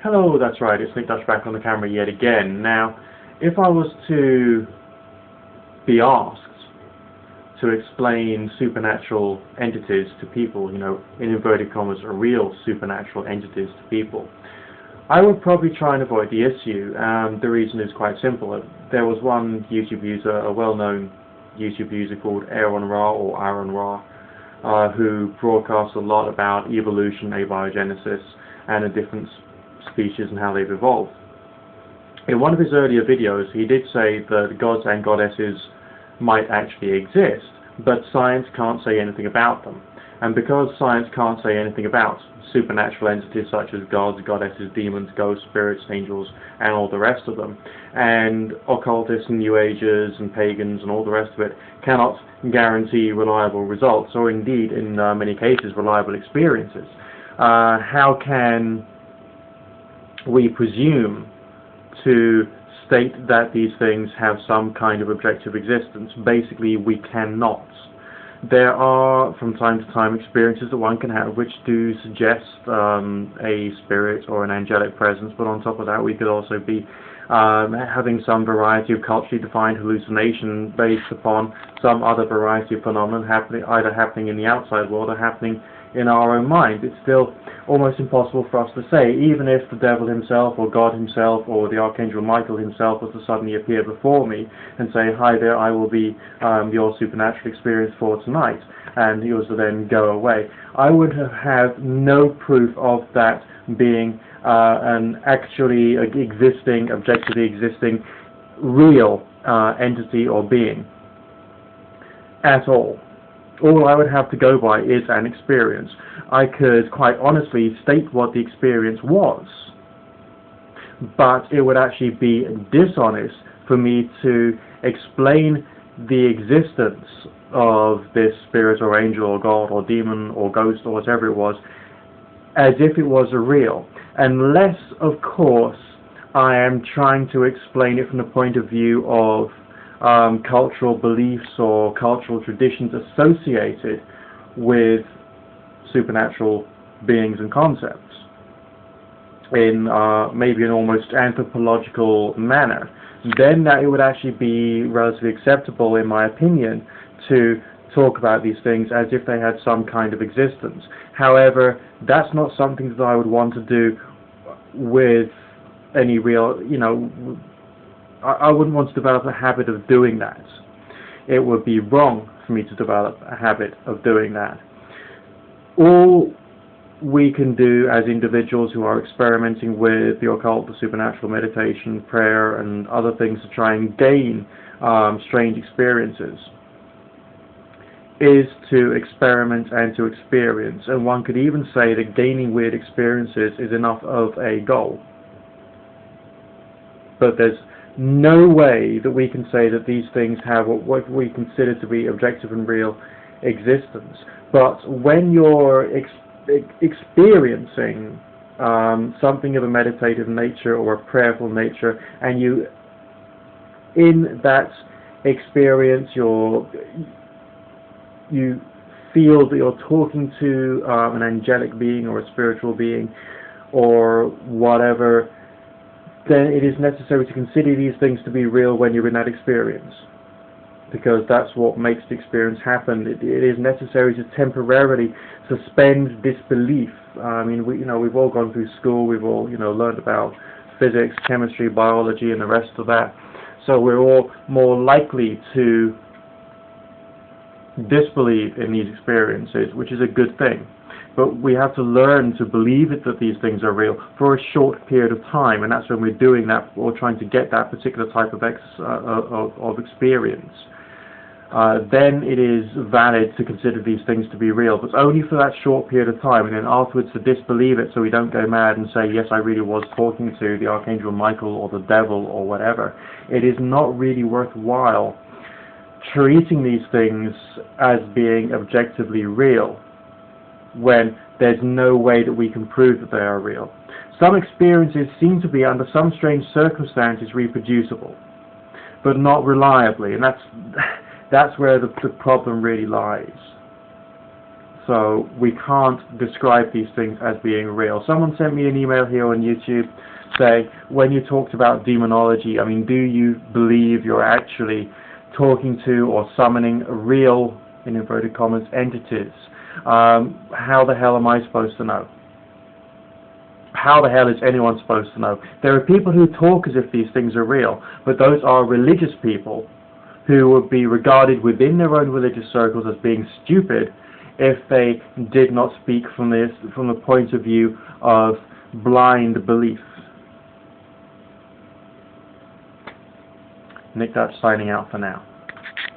Hello, that's right, it's Nick Dutch back on the camera yet again. Now, if I was to be asked to explain supernatural entities to people, in inverted commas, real supernatural entities to people, I would probably try and avoid the issue. The reason is quite simple. There was one YouTube user, a well-known YouTube user called Aaron Ra, or Aaron Ra, who broadcasts a lot about evolution, abiogenesis, and the different species and how they've evolved. In one of his earlier videos, he did say that gods and goddesses might actually exist, but science can't say anything about them. And because science can't say anything about supernatural entities such as gods, goddesses, demons, ghosts, spirits, angels, and all the rest of them, and occultists and New Agers and pagans and all the rest of it cannot guarantee reliable results, or indeed, in many cases, reliable experiences, how can we presume to state that these things have some kind of objective existence? Basically, we cannot. There are, from time to time, experiences that one can have which do suggest a spirit or an angelic presence, but on top of that, we could also be having some variety of culturally defined hallucination based upon some other variety of phenomenon either happening in the outside world or happening in our own mind. It's still almost impossible for us to say, even if the devil himself or God himself or the Archangel Michael himself was to suddenly appear before me and say, "Hi there, I will be your supernatural experience for tonight," and he was to then go away. I would have no proof of that being an actually existing, objectively existing, real entity or being at all. All I would have to go by is an experience. I could quite honestly state what the experience was, but it would actually be dishonest for me to explain the existence of this spirit or angel or god or demon or ghost or whatever it was as if it was a real, unless, of course, I am trying to explain it from the point of view of cultural beliefs or cultural traditions associated with supernatural beings and concepts in maybe an almost anthropological manner. Then it would actually be relatively acceptable, in my opinion, to talk about these things as if they had some kind of existence. However, that's not something that I would want to do with any real, I wouldn't want to develop a habit of doing that. It would be wrong for me to develop a habit of doing that. All we can do as individuals who are experimenting with the occult, the supernatural, meditation, prayer, and other things to try and gain strange experiences is to experiment and to experience. And one could even say that gaining weird experiences is enough of a goal. But there's no way that we can say that these things have what we consider to be objective and real existence. But when you're experiencing something of a meditative nature or a prayerful nature, and you, in that experience, you feel that you're talking to an angelic being or a spiritual being or whatever, then it is necessary to consider these things to be real when you're in that experience, because that's what makes the experience happen. It is necessary to temporarily suspend disbelief. I mean, we've all gone through school, we've all learned about physics, chemistry, biology, and the rest of that. So we're all more likely to disbelieve in these experiences, which is a good thing. But we have to learn to believe that these things are real for a short period of time, and that's when we're doing that or trying to get that particular type of experience. Then it is valid to consider these things to be real, but only for that short period of time, and then afterwards to disbelieve it so we don't go mad and say, yes, I really was talking to the Archangel Michael or the devil or whatever. It is not really worthwhile treating these things as being objectively real when there's no way that we can prove that they are real. Some experiences seem to be, under some strange circumstances, reproducible, but not reliably, and that's where the problem really lies. So we can't describe these things as being real. Someone sent me an email here on YouTube saying, when you talked about demonology, I mean, do you believe you're actually talking to or summoning real, in inverted commas, entities? How the hell am I supposed to know? How the hell is anyone supposed to know? There are people who talk as if these things are real, but those are religious people who would be regarded within their own religious circles as being stupid if they did not speak from the point of view of blind belief. Nick Dutch signing out for now.